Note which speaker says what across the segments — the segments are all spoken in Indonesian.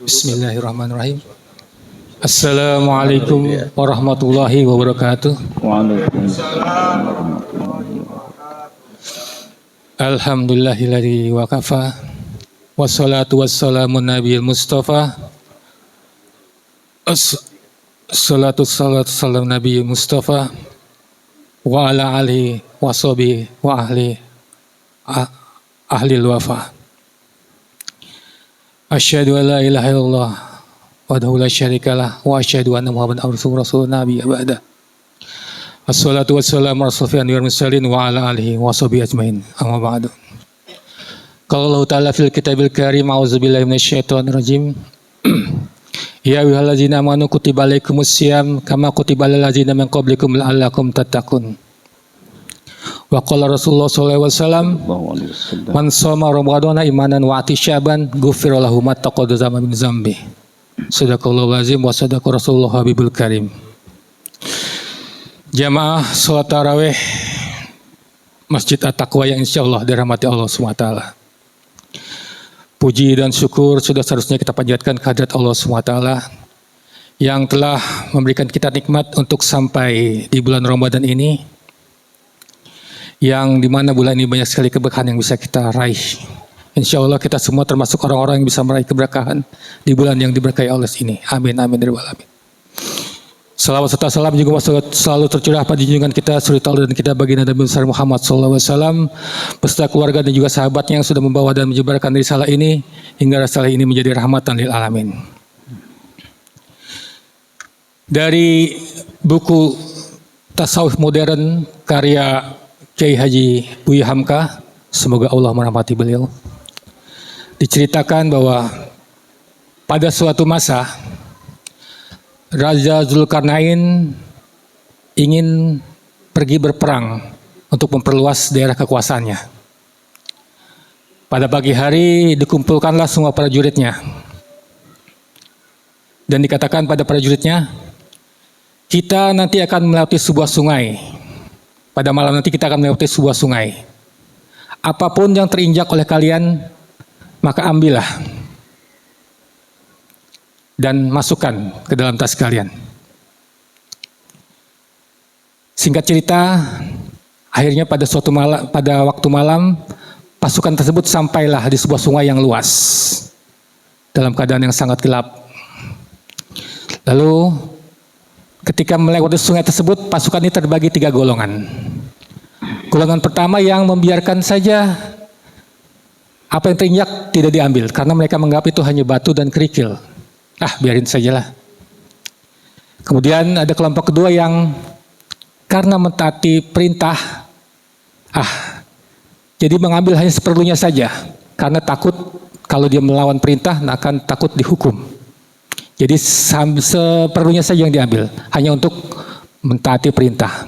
Speaker 1: Bismillahirrahmanirrahim. Assalamualaikum warahmatullahi wabarakatuh. Alhamdulillahilladzi wa kafa. Wassalatu wassalamu nabiyil mustafa. Salatu salam nabiyil mustafa wa ala alihi wa sahbihi wa ahli wafa. Asyhadu an la ilaha illallah wahdahu la syarikalah wa asyhadu anna Muhammadan abduhu rasulun nabiyya ba'da. Assalatu wassalamu ala asyrofil anbiya'i wal mursalin wa ala alihi wa sahbihi ajmain. Amma ba'du. Qala Allah Ta'ala fil kitabil karim, a'udzubillahi minasyaitonir rajim. Ya ayyuhallazina amanu kutiba alaikumus syiyam kama kutiba alal ladzina min qablikum la'allakum tattaqun. Wa qala Rasulullah sallallahu alaihi wasallam, man shoma ramadhana imanan wa ihtisaban ghufira lahu ma taqaddama min dzambi. Sadaqallahul azim wa sadaqa Rasulullah habibul karim. Jamaah salat tarawih Masjid At-Taqwa yang insyaallah dirahmati Allah SWT. Puji dan syukur sudah seharusnya kita panjatkan kehadirat Allah SWT yang telah memberikan kita nikmat untuk sampai di bulan Ramadan ini, yang dimana bulan ini banyak sekali keberkahan yang bisa kita raih. Insya Allah kita semua termasuk orang-orang yang bisa meraih keberkahan di bulan yang diberkahi Allah ini. Amin, amin, ya rabbal alamin. Salawat serta salam juga selalu tercurah pada junjungan kita, suri taula dan kita baginda Nabi besar Muhammad SAW, beserta keluarga dan juga sahabatnya yang sudah membawa dan menyebarkan risalah ini hingga risalah ini menjadi rahmatan lil alamin. Dari buku Tasawuf Modern karya Kiai Haji Buya Hamka, semoga Allah merahmati beliau, diceritakan bahwa pada suatu masa Raja Zulkarnain ingin pergi berperang untuk memperluas daerah kekuasaannya. Pada pagi hari dikumpulkanlah semua prajuritnya dan dikatakan pada prajuritnya, kita nanti akan melewati sebuah sungai. Pada malam nanti kita akan melewati sebuah sungai. Apapun yang terinjak oleh kalian, maka ambillah dan masukkan ke dalam tas kalian. Singkat cerita, akhirnya pada waktu malam, pasukan tersebut sampailah di sebuah sungai yang luas dalam keadaan yang sangat gelap. Lalu ketika melewati sungai tersebut, pasukan ini terbagi 3 golongan. Golongan pertama yang membiarkan saja apa yang terinjak tidak diambil karena mereka menganggap itu hanya batu dan kerikil. Biarin sajalah. Kemudian ada kelompok kedua yang karena mentaati perintah, jadi mengambil hanya seperlunya saja karena takut kalau dia melawan perintah akan takut dihukum. Jadi seperlunya saja yang diambil, hanya untuk mentaati perintah.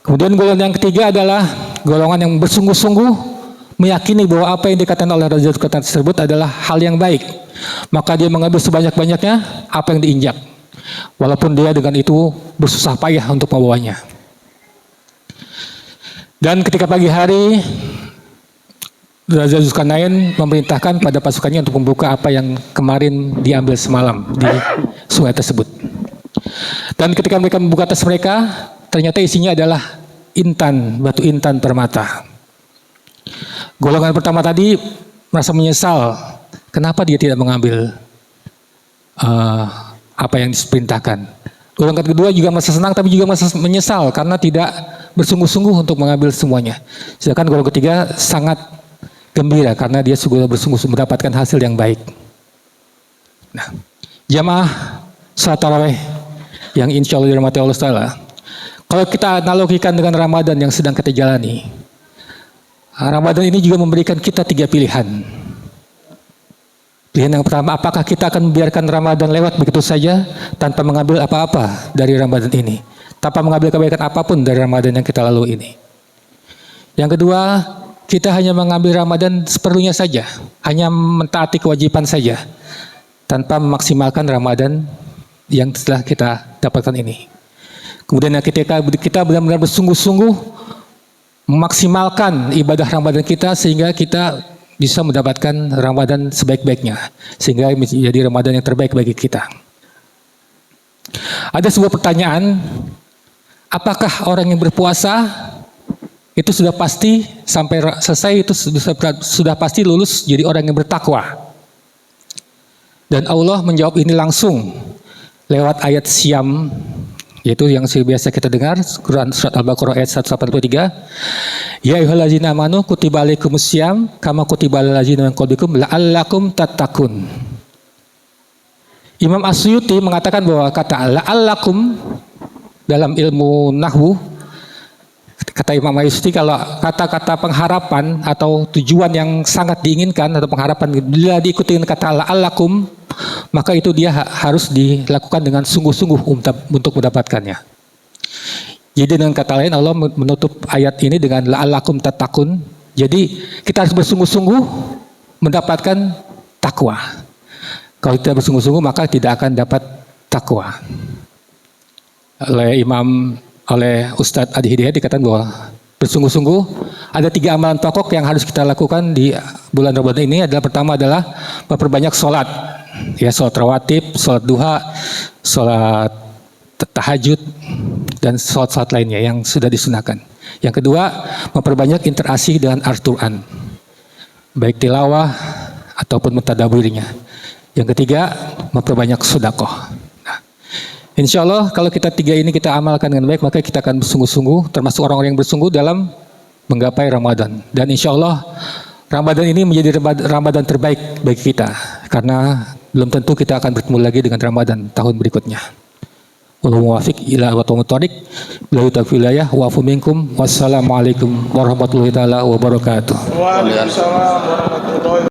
Speaker 1: Kemudian golongan yang ketiga adalah golongan yang bersungguh-sungguh meyakini bahwa apa yang dikatakan oleh Raja Zulkarnain tersebut adalah hal yang baik. Maka dia mengambil sebanyak-banyaknya apa yang diinjak. Walaupun dia dengan itu bersusah payah untuk membawanya. Dan ketika pagi hari, Raja Zulkarnain memerintahkan pada pasukannya untuk membuka apa yang kemarin diambil semalam di sungai tersebut. Dan ketika mereka membuka tas mereka, ternyata isinya adalah intan, batu intan permata. Golongan pertama tadi merasa menyesal. Kenapa dia tidak mengambil apa yang diperintahkan? Golongan kedua juga merasa senang tapi juga merasa menyesal karena tidak bersungguh-sungguh untuk mengambil semuanya. Sedangkan golongan ketiga sangat gembira karena dia sudah bersungguh-sungguh mendapatkan hasil yang baik. Nah, jamaah salat tarawih yang insya Allah dirahmati Allah Ta'ala. Kalau kita analogikan dengan Ramadan yang sedang kita jalani, Ramadan ini juga memberikan kita 3 pilihan. Pilihan yang pertama, apakah kita akan membiarkan Ramadan lewat begitu saja tanpa mengambil apa-apa dari Ramadan ini, tanpa mengambil kebaikan apapun dari Ramadan yang kita lalui ini. Yang kedua, kita hanya mengambil Ramadan seperlunya saja, hanya mentaati kewajiban saja, tanpa memaksimalkan Ramadan yang telah kita dapatkan ini. Kemudian ketika kita benar-benar bersungguh-sungguh memaksimalkan ibadah Ramadan kita sehingga kita bisa mendapatkan Ramadan sebaik-baiknya, sehingga menjadi Ramadan yang terbaik bagi kita. Ada sebuah pertanyaan, apakah orang yang berpuasa itu sudah pasti sampai selesai itu sudah pasti lulus jadi orang yang bertakwa? Dan Allah menjawab ini langsung lewat ayat Syam, yaitu yang biasa kita dengar, Quran surat Al-Baqarah ayat 183. Ya ayyuhallazina amanu kutiba alaikumussyam kama kutiba alal ladzina min qablikum la'allakum tattaqun. Imam As-Suyuti mengatakan bahwa kata la'allakum dalam ilmu nahwu, kata Imam As-Suyuti, kalau kata-kata pengharapan atau tujuan yang sangat diinginkan atau pengharapan bila diikuti dengan kata la'allakum, maka itu dia harus dilakukan dengan sungguh-sungguh untuk mendapatkannya. Jadi dengan kata lain Allah menutup ayat ini dengan la'allakum tattaqun. Jadi kita harus bersungguh-sungguh mendapatkan takwa. Kalau tidak bersungguh-sungguh maka tidak akan dapat takwa. Oleh Ustadz Adi Hidayat dikatakan bahwa bersungguh-sungguh ada 3 amalan pokok yang harus kita lakukan di bulan Ramadan ini. Pertama adalah memperbanyak sholat, ya, sholat rawatib, sholat duha, sholat tahajud, dan sholat lainnya yang sudah disunahkan. Yang kedua, memperbanyak interaksi dengan Al-Quran, baik tilawah ataupun mentadabburinya. Yang ketiga, memperbanyak sedekah. Nah, insya Allah kalau kita 3 ini kita amalkan dengan baik, maka kita akan bersungguh-sungguh, termasuk orang-orang yang bersungguh dalam menggapai Ramadan. Dan insya Allah Ramadan ini menjadi Ramadan terbaik bagi kita, karena belum tentu kita akan bertemu lagi dengan Ramadan tahun berikutnya. Wallahu muwaffiq ila aqwamit thoriq. Billahi taufiq hidayah wa afu minkum. Wassalamualaikum warahmatullahi taala wabarakatuh. Waalaikumsalam warahmatullahi